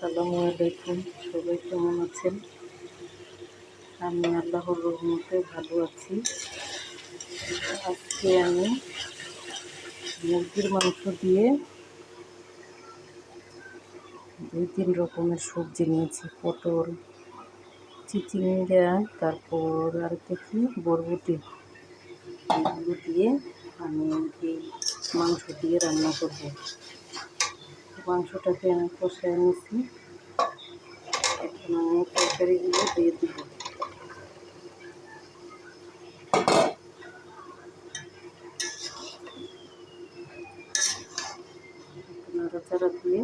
আসসালামু আলাইকুম। সবাই কেমন আছেন? আমি আল্লাহর রহমতে ভালো আছি। আজকে আমি মুরগির মাংস দিয়ে 2-3 রকমের সবজি নিয়েছি। পটল, চিচিঙ্গা, তারপর আরেকটা কি বরবটি, এগুলো দিয়ে আমি এই মাংস দিয়ে রান্না করব। মাংসটাকে আমি কষায় নিয়েছি। এখন আমি তরকারিগুলো দিয়ে দিব। নাড়াচাড়া দিয়ে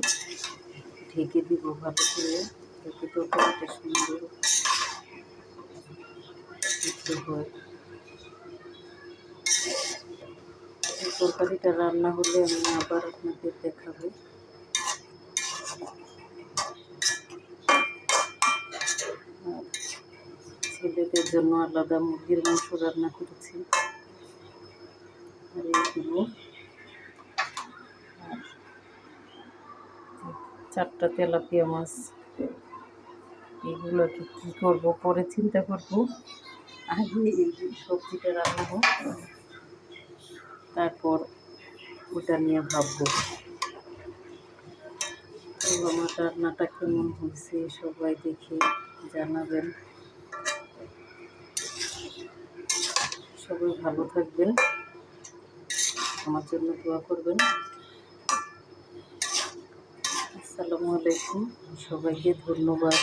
ঢেকে দিব ভালো করে, যাতে তরকারিটা সুন্দর সিদ্ধ হয়। তরকারিটা রান্না হলে আমি আবার আপনাদের দেখাবো। আর ছেলেদের জন্য আলাদা মুরগির মাংস রান্না করেছি। আর এইগুলো আর 4টা তেলাপিয়া মাছ। এগুলোকে কী করব পরে চিন্তা করব, আগে এই সবজিটা রান্না হোক, তারপর ওটা নিয়ে ভাববো। তো আমার রান্নাটা কেমন হয়েছে সবাই দেখে জানাবেন। সবাই ভালো থাকবেন, আমার জন্য দোয়া করবেন। আসসালামু আলাইকুম, সবাইকে ধন্যবাদ।